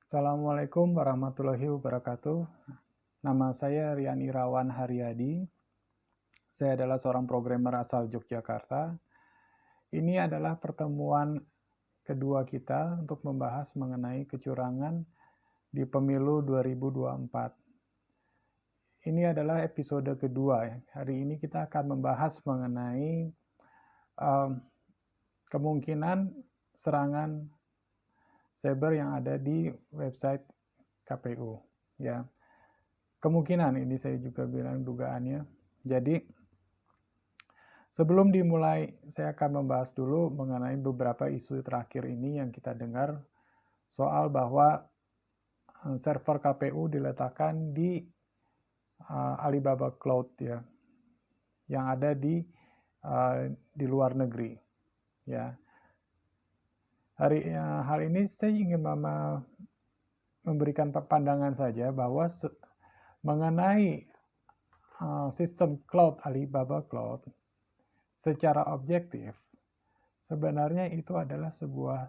Assalamualaikum warahmatullahi wabarakatuh. Nama saya Rian Irawan Haryadi. Saya adalah seorang programmer asal Yogyakarta. Ini adalah pertemuan kedua kita untuk membahas mengenai kecurangan di pemilu 2024. Ini adalah episode kedua. Hari ini kita akan membahas mengenai kemungkinan serangan cyber yang ada di website KPU. Ya, kemungkinan ini saya juga bilang dugaannya. Jadi sebelum dimulai, saya akan membahas dulu mengenai beberapa isu terakhir ini yang kita dengar soal bahwa server KPU diletakkan di Alibaba Cloud ya, yang ada di luar negeri. Ya, hal ini saya ingin memberikan pandangan saja bahwa mengenai sistem cloud Alibaba Cloud secara objektif sebenarnya itu adalah sebuah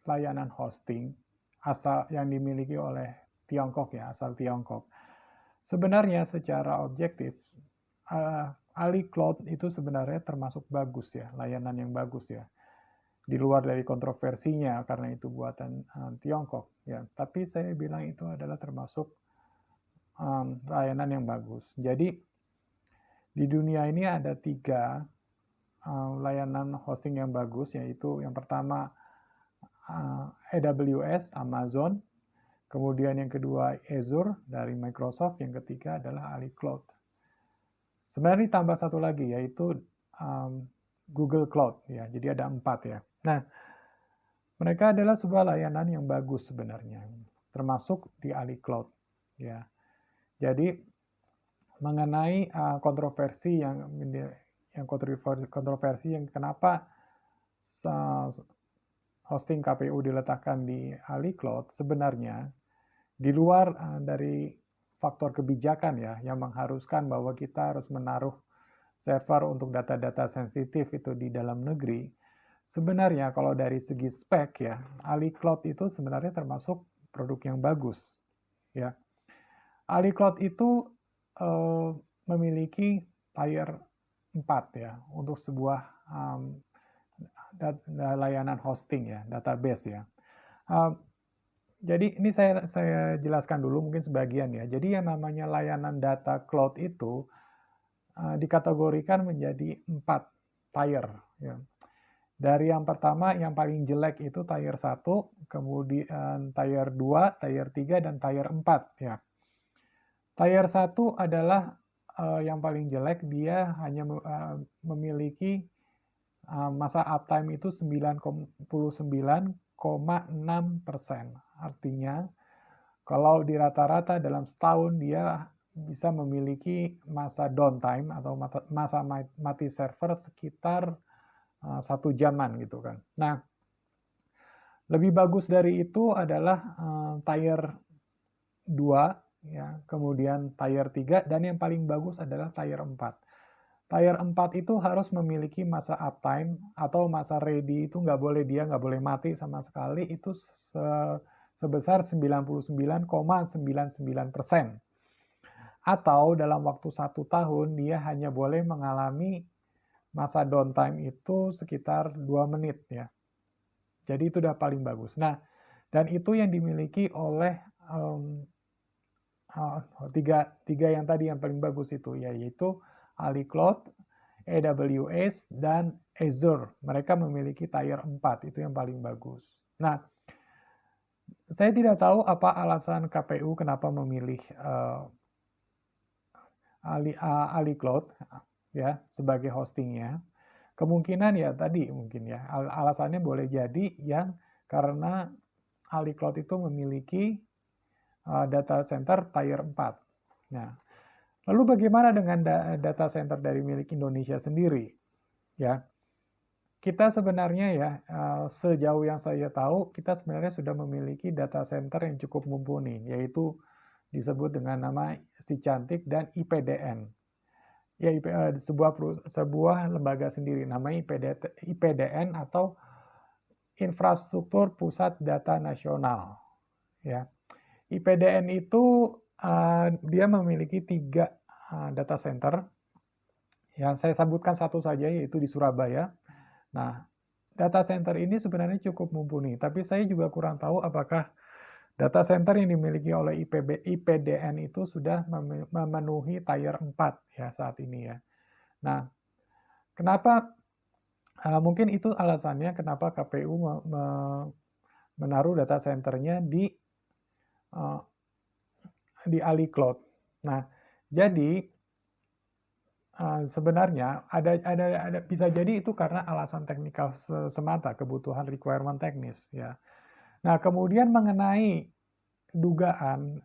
layanan hosting asal yang dimiliki oleh Tiongkok ya, asal Tiongkok. Sebenarnya secara objektif Ali Cloud itu sebenarnya termasuk bagus ya, layanan yang bagus ya. Di luar dari kontroversinya karena itu buatan Tiongkok ya. Tapi saya bilang itu adalah termasuk layanan yang bagus. Jadi di dunia ini ada 3 layanan hosting yang bagus, yaitu yang pertama AWS Amazon, kemudian yang kedua Azure dari Microsoft, yang ketiga adalah Ali Cloud. Sebenarnya ditambah satu lagi yaitu Google Cloud ya. Jadi ada 4 ya. Nah, mereka adalah sebuah layanan yang bagus sebenarnya, termasuk di Ali Cloud ya. Jadi mengenai kontroversi yang kenapa hosting KPU diletakkan di Ali Cloud, sebenarnya di luar dari faktor kebijakan ya yang mengharuskan bahwa kita harus menaruh server untuk data-data sensitif itu di dalam negeri. Sebenarnya kalau dari segi spek ya, Ali Cloud itu sebenarnya termasuk produk yang bagus ya. Ali Cloud itu memiliki tier 4 ya untuk sebuah layanan hosting ya, database ya. Jadi ini saya jelaskan dulu mungkin sebagian ya. Jadi yang namanya layanan data cloud itu dikategorikan menjadi 4 tier ya. Dari yang pertama yang paling jelek itu tier 1, kemudian tier 2, tier 3 dan tier 4 ya. Tier 1 adalah yang paling jelek, dia hanya memiliki masa uptime itu 99,6%. Artinya kalau di rata-rata dalam setahun dia bisa memiliki masa downtime atau masa mati server sekitar 1 jaman gitu kan. Nah, lebih bagus dari itu adalah tier 2 ya, kemudian tier 3 dan yang paling bagus adalah tier 4. Tier 4 itu harus memiliki masa uptime atau masa ready itu nggak boleh mati sama sekali, itu sebesar 99,99%. Atau dalam waktu 1 tahun dia hanya boleh mengalami masa downtime itu sekitar 2 menit ya. Jadi itu udah paling bagus. Nah, dan itu yang dimiliki oleh tiga yang tadi yang paling bagus itu, yaitu Ali Cloud, AWS, dan Azure. Mereka memiliki tier 4, itu yang paling bagus. Nah, saya tidak tahu apa alasan KPU kenapa memilih Ali Cloud ya sebagai hostingnya. Kemungkinan ya tadi mungkin ya, alasannya boleh jadi yang karena Ali Cloud itu memiliki data center tier 4. Nah, lalu bagaimana dengan data center dari milik Indonesia sendiri? Ya, kita sebenarnya ya sejauh yang saya tahu, kita sebenarnya sudah memiliki data center yang cukup mumpuni, yaitu disebut dengan nama Si Cantik dan IPDN. Ya, sebuah lembaga sendiri, namanya IPDN atau Infrastruktur Pusat Data Nasional. ya. IPDN itu dia memiliki 3 data center. Yang saya sebutkan satu saja, yaitu di Surabaya. Nah, data center ini sebenarnya cukup mumpuni, tapi saya juga kurang tahu apakah data center yang dimiliki oleh IPDN itu sudah memenuhi tier 4 ya saat ini ya. Nah, kenapa mungkin itu alasannya kenapa KPU menaruh data centernya di AliCloud. Nah, jadi sebenarnya ada bisa jadi itu karena alasan teknikal semata, kebutuhan requirement teknis ya. Nah, kemudian mengenai dugaan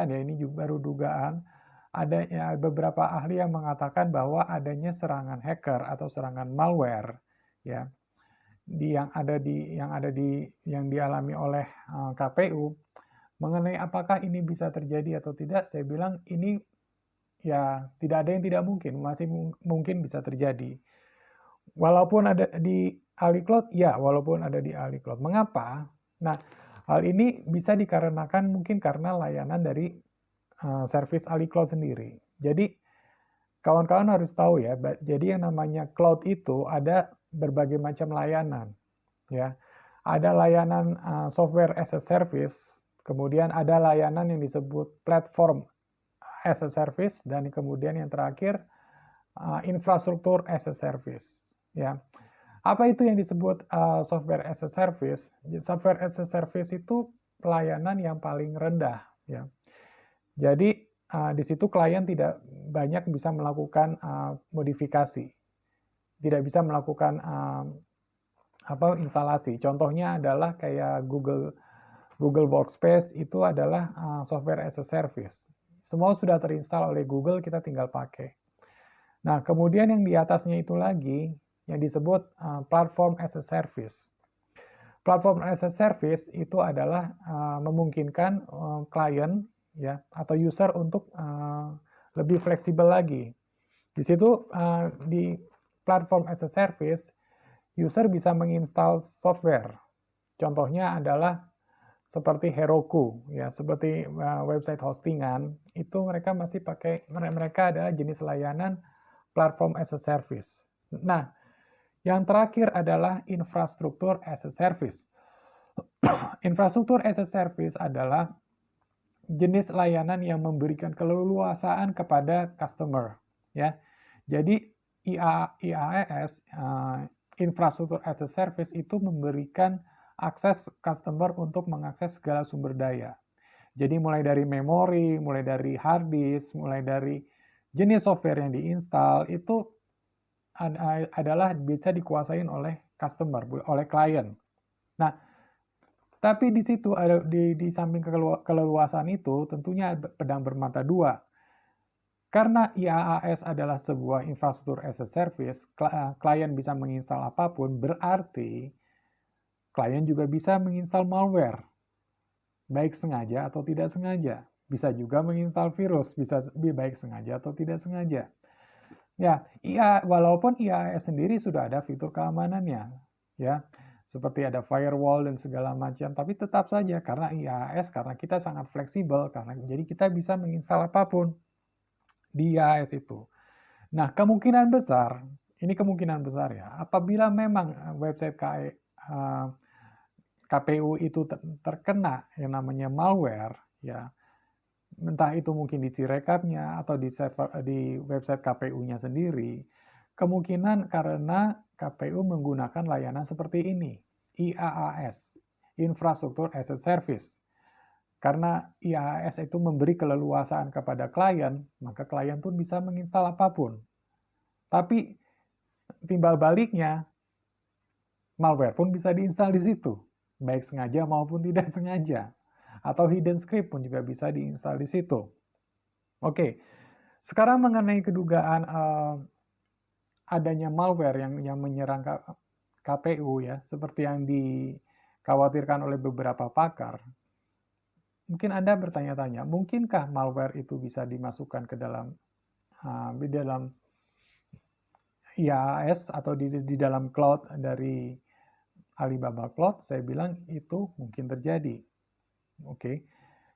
ya, ini juga baru dugaan, ada ya, beberapa ahli yang mengatakan bahwa adanya serangan hacker atau serangan malware ya yang dialami oleh KPU. Mengenai apakah ini bisa terjadi atau tidak, saya bilang ini ya tidak ada yang tidak mungkin, masih mungkin bisa terjadi. Walaupun ada di AliCloud, ya walaupun ada di AliCloud. Mengapa? Nah, hal ini bisa dikarenakan mungkin karena layanan dari service AliCloud sendiri. Jadi, kawan-kawan harus tahu ya, jadi yang namanya cloud itu ada berbagai macam layanan. Ya, ada layanan software as a service, kemudian ada layanan yang disebut platform as a service, dan kemudian yang terakhir infrastruktur as a service. Ya, apa itu yang disebut software as a service? Software as a service itu pelayanan yang paling rendah. Ya, jadi di situ klien tidak banyak bisa melakukan modifikasi, tidak bisa melakukan instalasi. Contohnya adalah kayak Google Workspace, itu adalah software as a service. Semua sudah terinstall oleh Google, kita tinggal pakai. Nah, kemudian yang di atasnya itu lagi yang disebut platform as a service. Platform as a service itu adalah memungkinkan klien ya atau user untuk lebih fleksibel lagi. Di situ di platform as a service, user bisa menginstal software. Contohnya adalah seperti Heroku, ya, seperti website hostingan, itu mereka masih pakai, mereka adalah jenis layanan platform as a service. Nah, yang terakhir adalah infrastruktur as a service. Infrastruktur as a service adalah jenis layanan yang memberikan keleluasaan kepada customer, ya. Jadi IaaS, infrastruktur as a service, itu memberikan akses customer untuk mengakses segala sumber daya. Jadi mulai dari memori, mulai dari hard disk, mulai dari jenis software yang diinstal, itu adalah bisa dikuasain oleh customer, oleh klien. Nah, tapi di situ ada di samping keleluasan itu tentunya pedang bermata dua. Karena IaaS adalah sebuah infrastruktur as a service, klien bisa menginstal apapun, berarti klien juga bisa menginstal malware, baik sengaja atau tidak sengaja. Bisa juga menginstal virus, bisa baik sengaja atau tidak sengaja. Ya, walaupun IaaS sendiri sudah ada fitur keamanannya, ya, seperti ada firewall dan segala macam, tapi tetap saja karena IaaS, karena kita sangat fleksibel, jadi kita bisa menginstal apapun di IaaS itu. Nah, kemungkinan besar ya, apabila memang website KPU itu terkena yang namanya malware, ya, entah itu mungkin di Sirekapnya atau di website KPU-nya sendiri, kemungkinan karena KPU menggunakan layanan seperti ini, IaaS, Infrastruktur as a Service. Karena IaaS itu memberi keleluasaan kepada klien, maka klien pun bisa menginstal apapun. Tapi timbal baliknya, malware pun bisa diinstal di situ, baik sengaja maupun tidak sengaja. Atau hidden script pun juga bisa diinstal di situ. Oke, sekarang mengenai kedugaan adanya malware yang menyerang KPU ya, seperti yang dikhawatirkan oleh beberapa pakar. Mungkin Anda bertanya-tanya, mungkinkah malware itu bisa dimasukkan ke dalam di dalam IaaS atau di dalam cloud dari Alibaba Cloud? Saya bilang itu mungkin terjadi. Oke.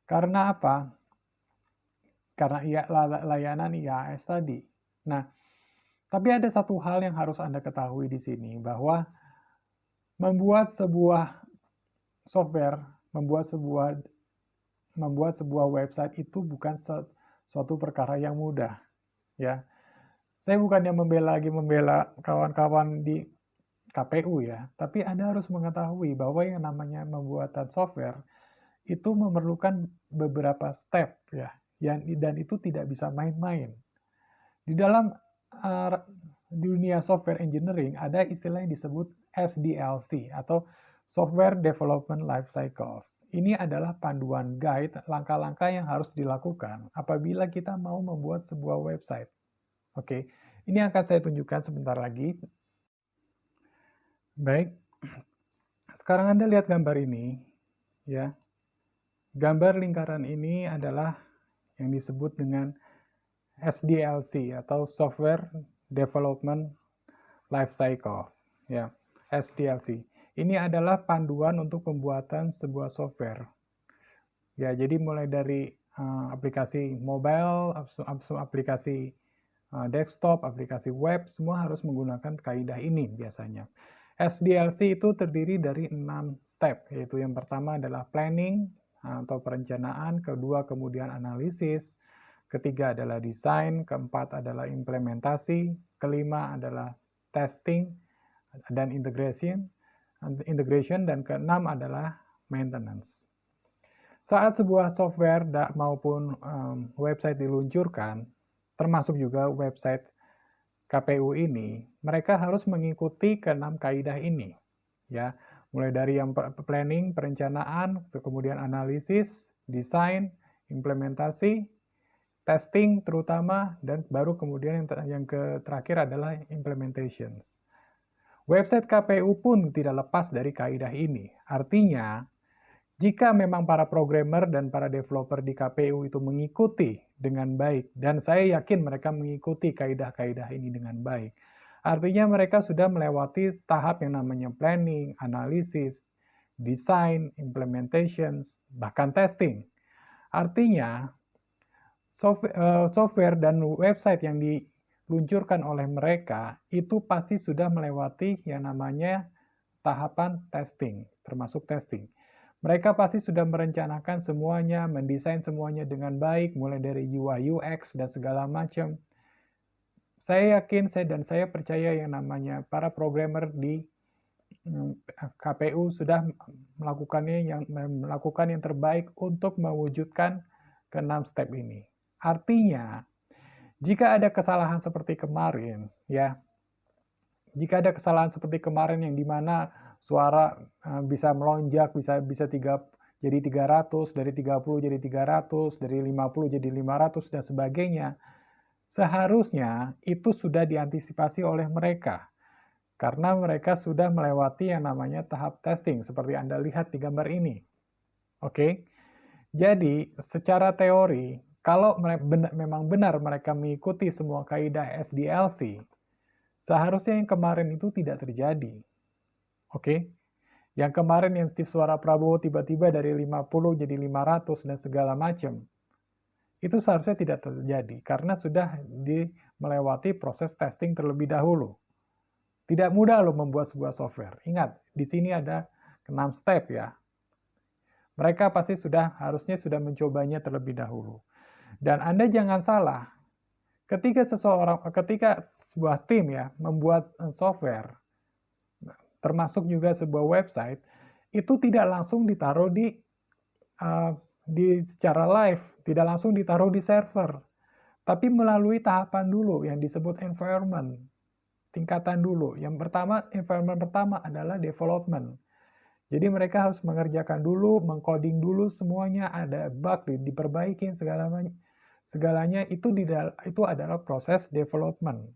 Karena apa? Karena layanan IaaS tadi. Nah, tapi ada satu hal yang harus Anda ketahui di sini, bahwa membuat sebuah software, membuat sebuah website itu bukan suatu perkara yang mudah, ya. Saya bukannya membela kawan-kawan di KPU ya, tapi Anda harus mengetahui bahwa yang namanya pembuatan software itu memerlukan beberapa step ya, dan itu tidak bisa main-main. Di dalam dunia software engineering ada istilah yang disebut SDLC atau Software Development Life Cycles. Ini adalah panduan guide langkah-langkah yang harus dilakukan apabila kita mau membuat sebuah website. Oke, ini akan saya tunjukkan sebentar lagi. Baik, sekarang Anda lihat gambar ini, ya. Gambar lingkaran ini adalah yang disebut dengan SDLC atau Software Development Life Cycles, ya. SDLC. Ini adalah panduan untuk pembuatan sebuah software. Ya, jadi mulai dari aplikasi mobile, aplikasi desktop, aplikasi web, semua harus menggunakan kaidah ini biasanya. SDLC itu terdiri dari 6 step, yaitu yang pertama adalah planning atau perencanaan, kedua kemudian analisis, ketiga adalah desain, keempat adalah implementasi, kelima adalah testing dan integration, dan keenam adalah maintenance. Saat sebuah software maupun website diluncurkan, termasuk juga website KPU ini, mereka harus mengikuti keenam kaidah ini, ya. Mulai dari yang planning, perencanaan, kemudian analisis, desain, implementasi, testing terutama, dan baru kemudian yang terakhir adalah implementations. Website KPU pun tidak lepas dari kaidah ini. Artinya, jika memang para programmer dan para developer di KPU itu mengikuti dengan baik, dan saya yakin mereka mengikuti kaidah-kaidah ini dengan baik, artinya mereka sudah melewati tahap yang namanya planning, analisis, design, implementations, bahkan testing. Artinya, software dan website yang diluncurkan oleh mereka itu pasti sudah melewati yang namanya tahapan testing, termasuk testing. Mereka pasti sudah merencanakan semuanya, mendesain semuanya dengan baik, mulai dari UI, UX, dan segala macam. Saya yakin, saya percaya yang namanya para programmer di KPU sudah melakukan yang terbaik untuk mewujudkan ke-6 step ini. Artinya, jika ada kesalahan seperti kemarin, ya, jika ada kesalahan seperti kemarin yang dimana suara bisa melonjak, bisa jadi 300, dari 30 jadi 300, dari 50 jadi 500, dan sebagainya, seharusnya itu sudah diantisipasi oleh mereka. Karena mereka sudah melewati yang namanya tahap testing, seperti Anda lihat di gambar ini. Oke? Jadi, secara teori, kalau memang benar mereka mengikuti semua kaidah SDLC, seharusnya yang kemarin itu tidak terjadi. Oke? Yang kemarin yang suara Prabowo tiba-tiba dari 50 jadi 500 dan segala macam, itu seharusnya tidak terjadi karena sudah melewati proses testing terlebih dahulu. Tidak mudah loh membuat sebuah software. Ingat, di sini ada 6 step ya. Mereka pasti harusnya sudah mencobanya terlebih dahulu. Dan Anda jangan salah, ketika sebuah tim ya membuat software, termasuk juga sebuah website, itu tidak langsung ditaruh secara live, tidak langsung ditaruh di server, tapi melalui tahapan dulu yang disebut environment, tingkatan dulu. Yang pertama, environment pertama adalah development. Jadi mereka harus mengerjakan dulu, mengcoding dulu semuanya, ada bug, diperbaiki segalanya itu adalah proses development.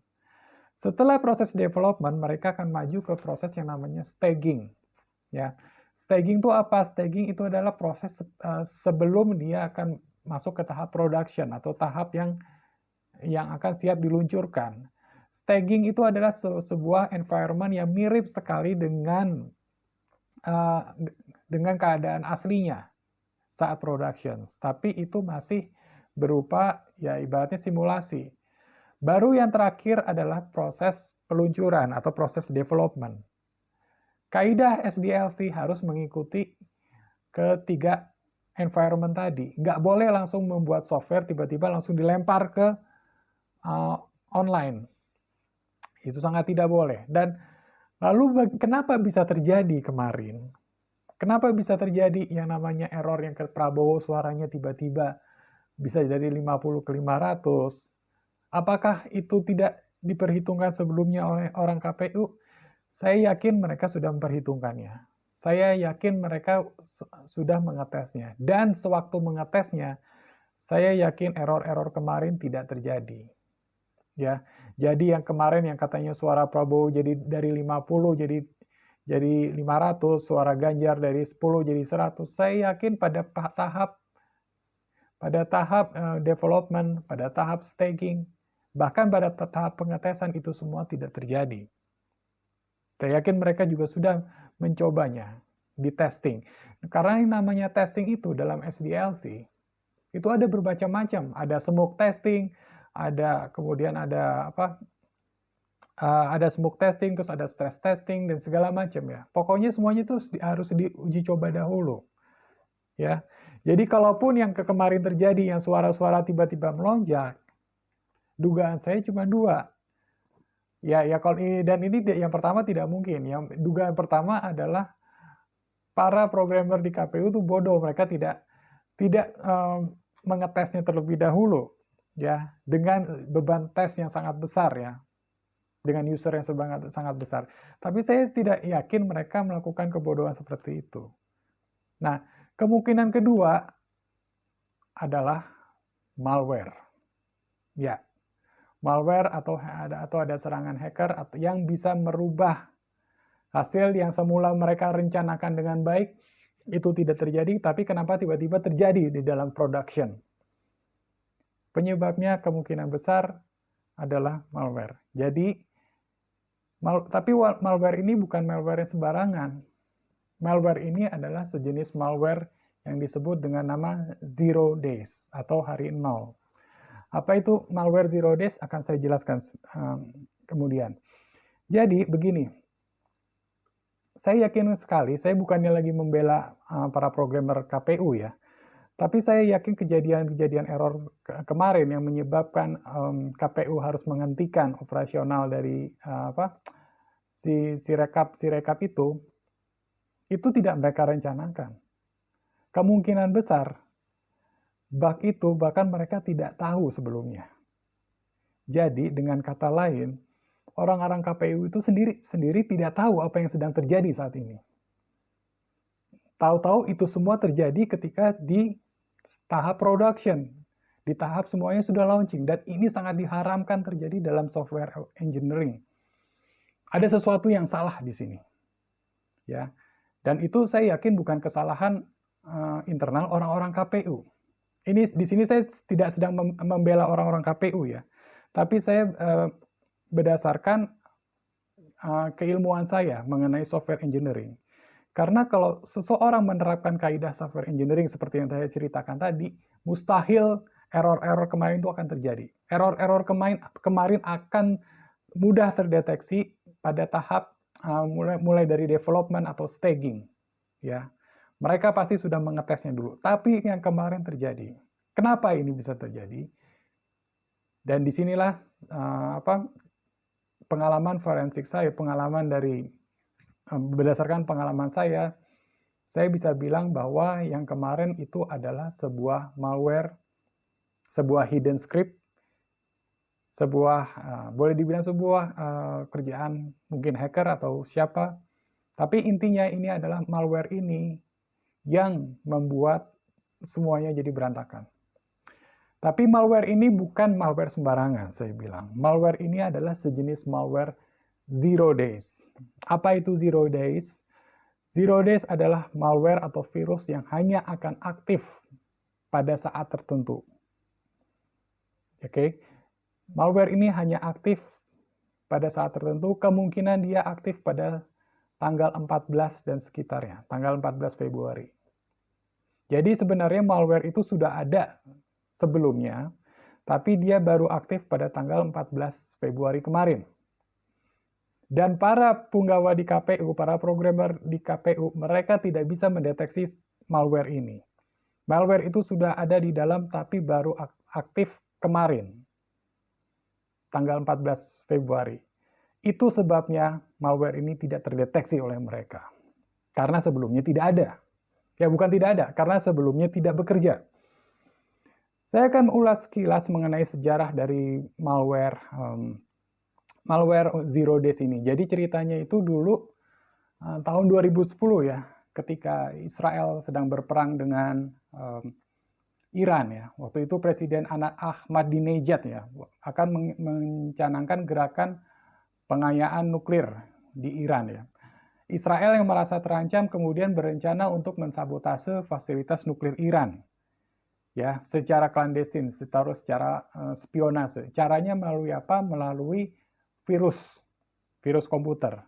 Setelah proses development, mereka akan maju ke proses yang namanya staging. Ya, staging itu apa? Staging itu adalah proses sebelum dia akan masuk ke tahap production atau tahap yang akan siap diluncurkan. Staging itu adalah sebuah environment yang mirip sekali dengan keadaan aslinya. saat production. Tapi itu masih berupa ya ibaratnya simulasi. Baru yang terakhir adalah proses peluncuran atau proses development. Kaidah SDLC harus mengikuti ketiga environment tadi. Nggak boleh langsung membuat software tiba-tiba langsung dilempar ke online. Itu sangat tidak boleh. Dan lalu kenapa bisa terjadi kemarin? Kenapa bisa terjadi yang namanya error yang ke Prabowo suaranya tiba-tiba bisa jadi 50 ke 500? Apakah itu tidak diperhitungkan sebelumnya oleh orang KPU? Saya yakin mereka sudah memperhitungkannya. Saya yakin mereka sudah mengetesnya. Dan sewaktu mengetesnya, saya yakin error-error kemarin tidak terjadi. Ya, jadi yang kemarin yang katanya suara Prabowo jadi dari 50 jadi 500, suara Ganjar dari 10 jadi 100. Saya yakin pada tahap development, pada tahap staging, bahkan pada tahap pengetesan itu semua tidak terjadi. Saya yakin mereka juga sudah mencobanya di testing. Karena yang namanya testing itu dalam SDLC, itu ada bermacam-macam. Ada smoke testing, kemudian ada smoke testing, terus ada stress testing, dan segala macam ya. Pokoknya semuanya itu harus diuji coba dahulu. Ya, jadi kalaupun yang kemarin terjadi, yang suara-suara tiba-tiba melonjak, dugaan saya cuma dua. Ya, kalau ini, dan ini yang pertama tidak mungkin. Yang dugaan pertama adalah para programmer di KPU itu bodoh, mereka tidak mengetesnya terlebih dahulu, ya, dengan beban tes yang sangat besar ya, dengan user yang sangat besar. Tapi saya tidak yakin mereka melakukan kebodohan seperti itu. Nah, kemungkinan kedua adalah malware. Ya, malware atau ada serangan hacker yang bisa merubah hasil yang semula mereka rencanakan dengan baik, itu tidak terjadi, tapi kenapa tiba-tiba terjadi di dalam production? Penyebabnya kemungkinan besar adalah malware. Jadi, tapi malware ini bukan malware yang sembarangan. Malware ini adalah sejenis malware yang disebut dengan nama zero days atau hari 0. Apa itu malware zero days? Akan saya jelaskan kemudian. Jadi, begini. Saya yakin sekali, saya bukannya lagi membela para programmer KPU ya, tapi saya yakin kejadian-kejadian error kemarin yang menyebabkan KPU harus menghentikan operasional dari si rekap itu tidak mereka rencanakan. Kemungkinan besar bug itu bahkan mereka tidak tahu sebelumnya. Jadi dengan kata lain, orang-orang KPU itu sendiri tidak tahu apa yang sedang terjadi saat ini. Tahu-tahu itu semua terjadi ketika di tahap production, di tahap semuanya sudah launching, dan ini sangat diharamkan terjadi dalam software engineering. Ada sesuatu yang salah di sini, ya. Dan itu saya yakin bukan kesalahan internal orang-orang KPU. Di sini saya tidak sedang membela orang-orang KPU ya, tapi saya berdasarkan keilmuan saya mengenai software engineering. Karena kalau seseorang menerapkan kaidah software engineering seperti yang saya ceritakan tadi, mustahil error-error kemarin itu akan terjadi. Error-error kemarin akan mudah terdeteksi pada tahap mulai dari development atau staging. Ya, mereka pasti sudah mengetesnya dulu. Tapi yang kemarin terjadi, kenapa ini bisa terjadi? Dan disinilah pengalaman forensik saya, berdasarkan pengalaman saya bisa bilang bahwa yang kemarin itu adalah sebuah malware, sebuah hidden script, boleh dibilang sebuah kerjaan mungkin hacker atau siapa, tapi intinya ini adalah malware ini yang membuat semuanya jadi berantakan. Tapi malware ini bukan malware sembarangan, saya bilang. Malware ini adalah sejenis malware zero days. Apa itu zero days? Zero days adalah malware atau virus yang hanya akan aktif pada saat tertentu. Oke, malware ini hanya aktif pada saat tertentu, kemungkinan dia aktif pada tanggal 14 dan sekitarnya, tanggal 14 Februari. Jadi sebenarnya malware itu sudah ada sebelumnya, tapi dia baru aktif pada tanggal 14 Februari kemarin. Dan para punggawa di KPU, para programmer di KPU, mereka tidak bisa mendeteksi malware ini. Malware itu sudah ada di dalam, tapi baru aktif kemarin, tanggal 14 Februari. Itu sebabnya malware ini tidak terdeteksi oleh mereka. Karena sebelumnya tidak ada. Ya bukan tidak ada, karena sebelumnya tidak bekerja. Saya akan ulas sekilas mengenai sejarah dari malware Zero Days ini. Jadi ceritanya itu dulu tahun 2010 ya, ketika Israel sedang berperang dengan Iran ya. Waktu itu Presiden Ahmadinejad ya akan mencanangkan gerakan pengayaan nuklir di Iran ya. Israel yang merasa terancam kemudian berencana untuk mensabotase fasilitas nuklir Iran. Ya, secara klandestin, secara spionase. Caranya melalui apa? Melalui virus komputer.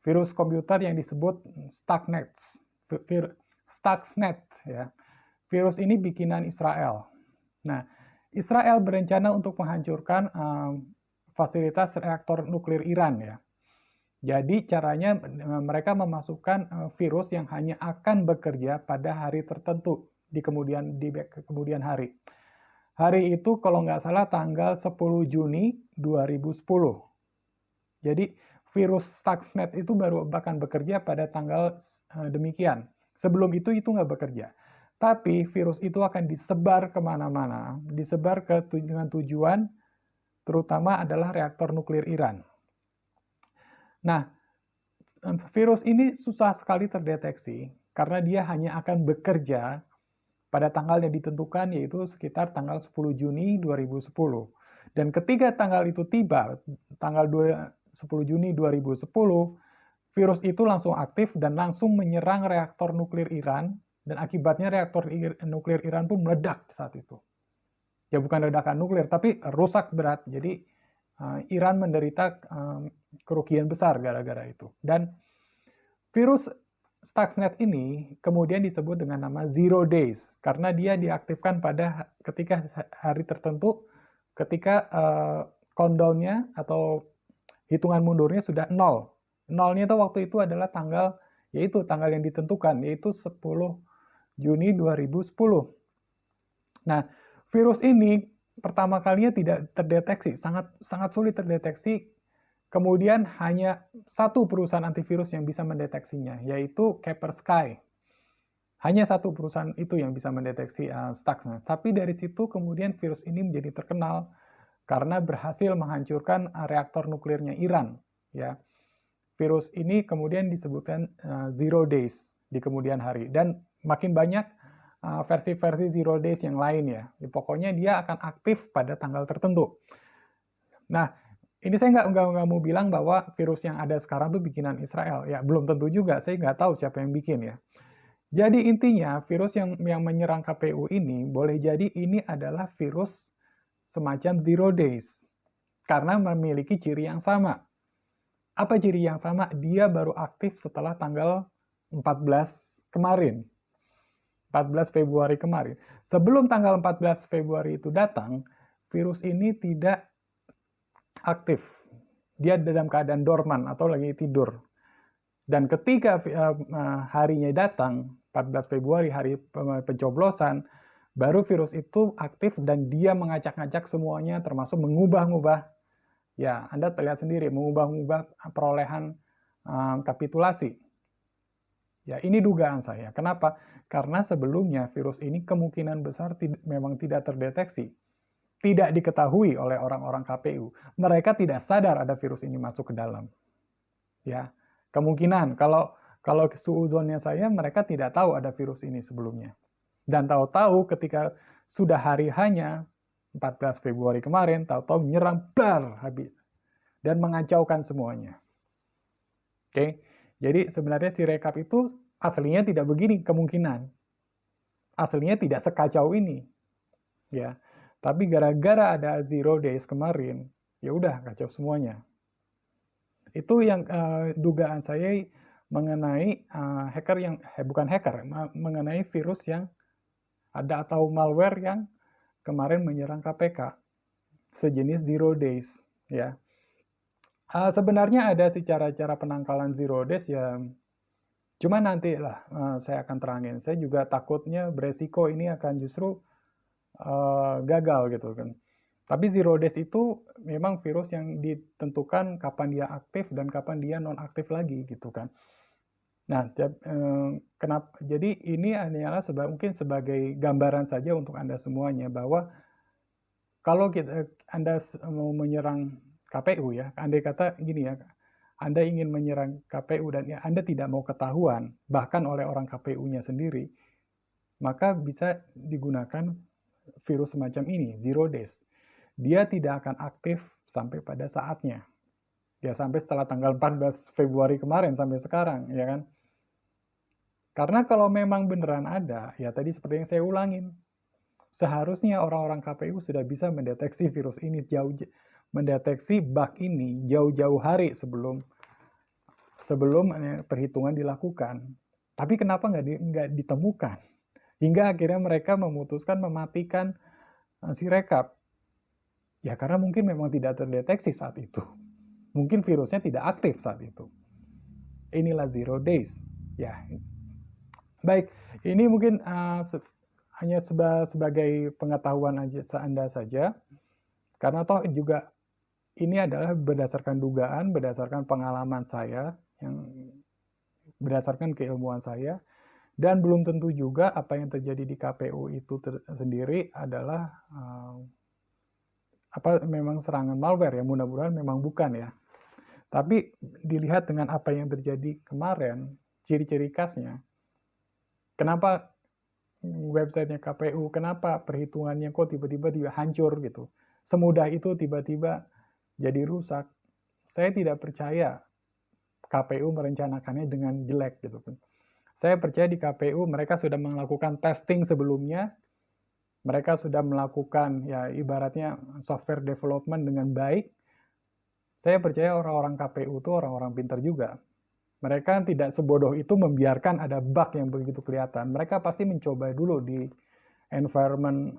Virus komputer yang disebut Stuxnet ya. Virus ini bikinan Israel. Nah, Israel berencana untuk menghancurkan fasilitas reaktor nuklir Iran ya. Jadi caranya mereka memasukkan virus yang hanya akan bekerja pada hari tertentu di kemudian hari. Hari itu kalau nggak salah tanggal 10 Juni 2010. Jadi virus Stuxnet itu baru akan bekerja pada tanggal demikian. Sebelum itu nggak bekerja. Tapi virus itu akan disebar kemana-mana, disebar dengan tujuan terutama adalah reaktor nuklir Iran. Nah, virus ini susah sekali terdeteksi karena dia hanya akan bekerja pada tanggal yang ditentukan, yaitu sekitar tanggal 10 Juni 2010. Dan ketika tanggal itu tiba, tanggal 10 Juni 2010, virus itu langsung aktif dan langsung menyerang reaktor nuklir Iran, dan akibatnya reaktor nuklir Iran pun meledak saat itu. Ya bukan ledakan nuklir, tapi rusak berat. Jadi Iran menderita kerugian besar gara-gara itu. Dan virus Stuxnet ini kemudian disebut dengan nama Zero Days karena dia diaktifkan pada ketika hari tertentu, ketika countdown-nya atau hitungan mundurnya sudah 0. Nolnya itu waktu itu adalah tanggal yang ditentukan, yaitu 10 Juni 2010. Nah, virus ini pertama kalinya tidak terdeteksi, sangat sulit terdeteksi. Kemudian hanya satu perusahaan antivirus yang bisa mendeteksinya, yaitu Kaspersky. Hanya satu perusahaan itu yang bisa mendeteksi Stuxnet. Tapi dari situ kemudian virus ini menjadi terkenal karena berhasil menghancurkan reaktor nuklirnya Iran. Ya, virus ini kemudian disebutkan Zero Days di kemudian hari. Dan makin banyak versi-versi Zero Days yang lain ya. Pokoknya dia akan aktif pada tanggal tertentu. Nah, ini saya nggak mau bilang bahwa virus yang ada sekarang tuh bikinan Israel. Ya, belum tentu juga. Saya nggak tahu siapa yang bikin ya. Jadi intinya virus yang menyerang KPU ini boleh jadi ini adalah virus semacam Zero Days. Karena memiliki ciri yang sama. Apa ciri yang sama? Dia baru aktif setelah tanggal 14 kemarin. 14 Februari kemarin. Sebelum tanggal 14 Februari itu datang, virus ini tidak aktif. Dia dalam keadaan dorman atau lagi tidur. Dan ketika harinya datang, 14 Februari, hari pencoblosan, baru virus itu aktif dan dia mengacak-ngacak semuanya, termasuk mengubah-ubah. Ya, Anda terlihat sendiri, mengubah-ubah perolehan kapitulasi. Ya, ini dugaan saya. Kenapa? Karena sebelumnya virus ini kemungkinan besar memang tidak terdeteksi. Tidak diketahui oleh orang-orang KPU. Mereka tidak sadar ada virus ini masuk ke dalam. Ya, kemungkinan kalau suuzonnya saya, mereka tidak tahu ada virus ini sebelumnya. Dan tahu-tahu ketika sudah hari hanya 14 Februari kemarin, tahu-tahu menyerang habis dan mengacaukan semuanya. Oke. Jadi sebenarnya si rekap itu aslinya tidak begini kemungkinan. Aslinya tidak sekacau ini. Ya. Tapi gara-gara ada Zero Days kemarin, ya udah kacau semuanya. Itu yang dugaan saya mengenai mengenai virus yang ada atau malware yang kemarin menyerang KPK, sejenis zero days, ya. Sebenarnya ada sih cara-cara penangkalan zero days ya, cuma nantilah saya akan terangin. Saya juga takutnya beresiko ini akan justru gagal gitu kan. Tapi zero days itu memang virus yang ditentukan kapan dia aktif dan kapan dia non-aktif lagi gitu kan. Nah, jadi ini hanyalah mungkin sebagai gambaran saja untuk Anda semuanya bahwa kalau Anda mau menyerang KPU ya, andai kata gini ya, Anda ingin menyerang KPU dan ya, Anda tidak mau ketahuan, bahkan oleh orang KPU-nya sendiri, maka bisa digunakan virus semacam ini, zero days. Dia tidak akan aktif sampai pada saatnya. Ya sampai setelah tanggal 14 Februari kemarin sampai sekarang, ya kan? Karena kalau memang beneran ada, ya tadi seperti yang saya ulangin, seharusnya orang-orang KPU sudah bisa mendeteksi virus ini mendeteksi bug ini jauh-jauh hari sebelum perhitungan dilakukan. Tapi kenapa nggak ditemukan? Hingga akhirnya mereka memutuskan mematikan si rekap. Ya karena mungkin memang tidak terdeteksi saat itu. Mungkin virusnya tidak aktif saat itu. Inilah zero days. Ya. Baik, ini mungkin hanya sebagai pengetahuan aja Anda saja. Karena toh juga ini adalah berdasarkan dugaan, berdasarkan pengalaman saya, yang berdasarkan keilmuan saya, dan belum tentu juga apa yang terjadi di KPU itu sendiri adalah memang serangan malware ya, mudah-mudahan memang bukan ya. Tapi dilihat dengan apa yang terjadi kemarin, ciri-ciri khasnya, kenapa websitenya KPU, kenapa perhitungannya kok tiba-tiba hancur gitu. Semudah itu tiba-tiba jadi rusak. Saya tidak percaya KPU merencanakannya dengan jelek gitu kan. Saya percaya di KPU mereka sudah melakukan testing sebelumnya, mereka sudah melakukan ya ibaratnya software development dengan baik. Saya percaya orang-orang KPU itu orang-orang pintar juga. Mereka tidak sebodoh itu membiarkan ada bug yang begitu kelihatan. Mereka pasti mencoba dulu di environment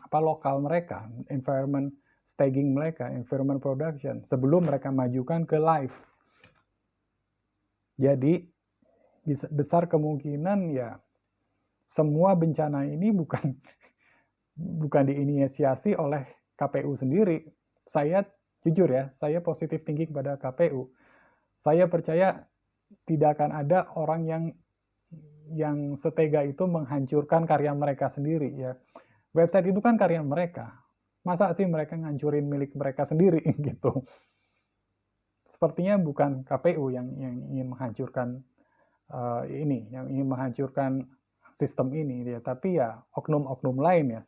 lokal mereka, environment staging mereka, environment production, sebelum mereka majukan ke live. Jadi besar kemungkinan ya semua bencana ini bukan diinisiasi oleh KPU sendiri. Saya jujur ya, saya positif tinggi kepada KPU. Saya percaya tidak akan ada orang yang setega itu menghancurkan karya mereka sendiri ya. Website itu kan karya mereka. Masa sih mereka ngancurin milik mereka sendiri gitu. Sepertinya bukan KPU yang ingin menghancurkan yang ingin menghancurkan sistem ini ya, tapi ya oknum-oknum lain ya.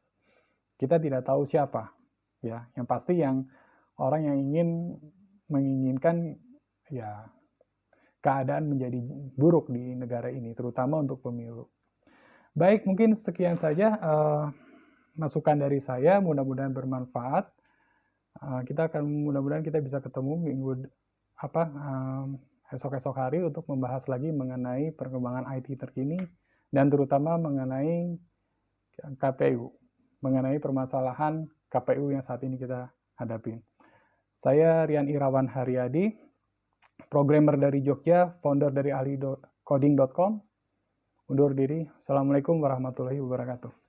Kita tidak tahu siapa ya. Yang pasti yang orang yang menginginkan ya keadaan menjadi buruk di negara ini, terutama untuk pemilu. Baik, mungkin sekian saja masukan dari saya, mudah-mudahan bermanfaat. Mudah-mudahan kita bisa ketemu esok-esok hari untuk membahas lagi mengenai perkembangan IT terkini dan terutama mengenai KPU, mengenai permasalahan KPU yang saat ini kita hadapi. Saya Rian Irawan Haryadi, programmer dari Jogja, founder dari ahlicoding.com. Undur diri. Assalamualaikum warahmatullahi wabarakatuh.